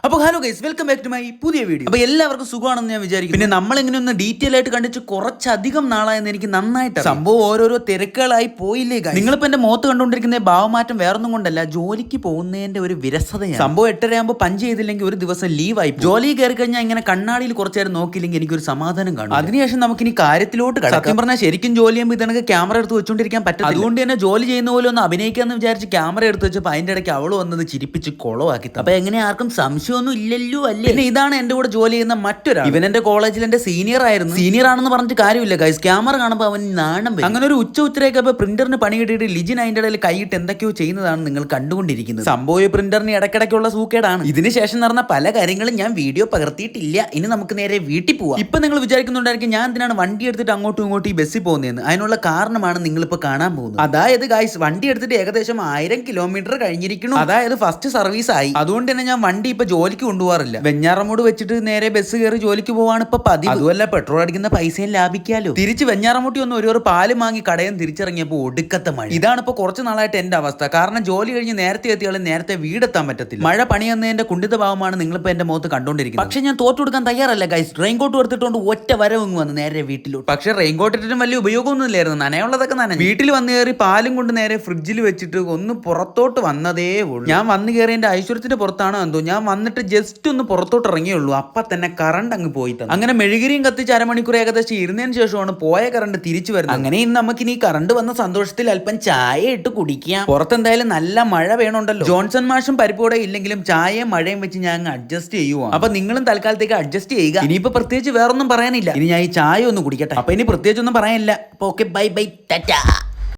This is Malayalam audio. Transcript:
അപ്പോൾ hello guys, welcome back to my പുതിയ വീഡിയോ. അപ്പോൾ എല്ലാവർക്കും സുഖമാണെന്ന് ഞാൻ വിചാരിക്കും. പിന്നെ നമ്മളിങ്ങനെ ഒന്ന് ഡീറ്റെയിൽ ആയിട്ട് കണ്ടിട്ട് കുറച്ചധികം നാളായെന്ന് എനിക്ക് നന്നായിട്ട് സംഭവം ഓരോരോ തിരക്കുകളായി പോയില്ലേ ഗൈസ്. നിങ്ങളിപ്പോൾ എന്റെ മുഖത്ത് കണ്ടുകൊണ്ടിരിക്കുന്ന ഭാവമാറ്റം വേറൊന്നും കൊണ്ടല്ല, ജോലിക്ക് പോകുന്നതിന്റെ ഒരു വിരസതയാണ്. സംഭവം 8:30 ആകുമ്പോൾ പഞ്ച് ചെയ്തില്ലെങ്കിൽ ഒരു ദിവസം ലീവായി. ജോലി കയറി കഴിഞ്ഞാൽ ഇങ്ങനെ കണ്ണാടിയിൽ കുറച്ചു നേരം നോക്കിയില്ലെങ്കിൽ എനിക്കൊരു സമാധാനം കാണും. അതിനുശേഷം നമുക്ക് ഇനി കാര്യത്തിലോട്ട് കടക്കാം. സത്യം പറഞ്ഞാൽ ശരിക്കും ജോലി ചെയ്യുമ്പോൾ ഇതണക്ക് ക്യാമറ എടുത്ത് വെച്ചുകൊണ്ടിരിക്കാൻ പറ്റും. അതുകൊണ്ട് തന്നെ ജോലി ചെയ്യുന്ന പോലെ ഒന്ന് അഭിനയിക്കാന്ന് വിചാരിച്ച് ക്യാമറ എടുത്ത് വെച്ചപ്പോൾ അതിന്റെ ഇടയ്ക്ക് അവള് വന്നത് ചിരിപ്പിച്ച് കൊളവാക്കി. അപ്പൊ എങ്ങനെ ആർക്കും സംശയമൊന്നും ഇല്ലല്ലോ അല്ലേ? പിന്നെ ഇതാണ് എന്റെ കൂടെ ജോലി ചെയ്യുന്ന മറ്റൊരാൾ. ഇവൻ എന്റെ കോളേജിൽ എന്റെ സീനിയർ ആയിരുന്നു. സീനിയർ ആണെന്ന് പറഞ്ഞിട്ട് കാര്യമില്ല ഗൈസ്, ക്യാമറ കാണുമ്പോൾ അവൻ നാണം വരും. അങ്ങനെ ഒരു ഉച്ചരയൊക്കെ പ്രിന്ററിന് പണി കിട്ടിയിട്ട് ലിജിൻ അതിന്റെ ഇടയിൽ കൈയിട്ട് എന്തൊക്കെയോ ചെയ്യുന്നതാണ് നിങ്ങൾ കണ്ടുകൊണ്ടിരിക്കുന്നത്. സംഭവം പ്രിന്ററിന് ഇടയ്ക്കിടയ്ക്കുള്ള സൂക്കേടാണ്. ഇതിന് ശേഷം നടന്ന പല കാര്യങ്ങളും ഞാൻ വീഡിയോ പകർത്തിയിട്ടില്ല. ഇനി നമുക്ക് നേരെ വീട്ടിൽ പോവാം. ഇപ്പൊ നിങ്ങൾ വിചാരിക്കുന്നുണ്ടായിരിക്കും ഞാൻ എന്തിനാണ് വണ്ടി എടുത്തിട്ട് അങ്ങോട്ടും ഇങ്ങോട്ടും ഈ ബസ്സിൽ പോകുന്നതെന്ന്. അതിനുള്ള കാരണമാണ് നിങ്ങളിപ്പോ കാണാൻ പോകുന്നത്. അതായത് ഗൈസ്, വണ്ടി എടുത്തിട്ട് ഏകദേശം 1000 കിലോമീറ്റർ കഴിഞ്ഞിരിക്കുന്നു. അതായത് ഫസ്റ്റ് സർവീസ് ആയി. അതുകൊണ്ട് തന്നെ ഞാൻ വണ്ടി ഇപ്പൊ ജോലിക്ക് കൊണ്ടുപോകാറില്ല. വെഞ്ഞാറമൂട് വെച്ചിട്ട് നേരെ ബസ് കയറി ജോലിക്ക് പോവാണ് ഇപ്പൊ പതിവ്. അതുമല്ല പെട്രോൾ അടിക്കുന്ന പൈസയും ലാഭിക്കാലോ. തിരിച്ച് വെഞ്ഞാറമൂട്ടി ഒന്ന് ഒരു പാല് വാങ്ങി കടയും തിരിച്ചിറങ്ങിയപ്പോ ഒടുക്കത്തെ മഴ. ഇതാണ് ഇപ്പൊ കുറച്ച് നാളായിട്ട് എന്റെ അവസ്ഥ. കാരണം ജോലി കഴിഞ്ഞ് നേരത്തെ എത്തിയാൽ നേരത്തെ വീടെത്താൻ പറ്റത്തില്ല. മഴ പണിയെന്നതിന്റെ കുണ്ടിത ഭാവമാണ് നിങ്ങളിപ്പോ എന്റെ മുഖത്ത് കണ്ടോണ്ടിരിക്കുന്നത്. പക്ഷെ ഞാൻ തോറ്റു കൊടുക്കാൻ തയ്യാറല്ല ഗൈസ്. റെയിൻകോട്ട് എടുത്തിട്ടുണ്ട് ഒറ്റ വരവ് വന്ന് നേരെ വീട്ടിലോട്ട്. പക്ഷെ റെയിൻകോട്ട് ഇട്ടിട്ടും വലിയ ഉപയോഗമൊന്നും ഇല്ലായിരുന്നു. നനയുള്ളതൊക്കെ നനഞ്ഞു. വീട്ടിൽ വന്ന് കയറി പാലും കൊണ്ട് നേരെ ഫ്രിഡ്ജിൽ വെച്ചിട്ട് ഒന്ന് പുറത്തോട്ട് വന്നതേ ഉള്ളൂ. ഞാൻ വന്ന് കയറി എന്റെ ഐശ്വര്യത്തിന്റെ പുറത്താണോ എന്തോ, ഞാൻ വന്നിട്ട് ജസ്റ്റ് ഒന്ന് പുറത്തോട്ട് ഇറങ്ങിയുള്ളൂ. അപ്പൊ തന്നെ കറണ്ട് അങ്ങ് പോയി തന്നെ. അങ്ങനെ മെഴുകിരിയും കത്തിച്ച് അരമണിക്കൂർ ഏകദേശം ഇരുന്നതിന് ശേഷമാണ് പോയ കറണ്ട് തിരിച്ചു വരുന്നത്. അങ്ങനെ ഇന്ന് നമുക്ക് ഇനി കറണ്ട് വന്ന സന്തോഷത്തിൽ അല്പം ചായ ഇട്ട് കുടിക്കാം. പുറത്തെന്തായാലും നല്ല മഴ വേണമുണ്ടല്ലോ. ജോൺസൺ മാഷും പരിപ്പോടെ ഇല്ലെങ്കിലും ചായയും മഴയും വെച്ച് ഞാൻ അഡ്ജസ്റ്റ് ചെയ്യുവാണ്. അപ്പൊ നിങ്ങളും തൽക്കാലത്തേക്ക് അഡ്ജസ്റ്റ് ചെയ്യുക. ഇനിയിപ്പോ പ്രത്യേകിച്ച് വേറൊന്നും പറയാനില്ല. ഇനി ഞാൻ ഈ ചായ ഒന്ന് കുടിക്കട്ടെ. അപ്പൊ ഇനി പ്രത്യേകിച്ച് ഒന്നും പറയാനില്ല. അപ്പൊ ഓക്കെ, ബൈ ബൈ, ടാറ്റാ.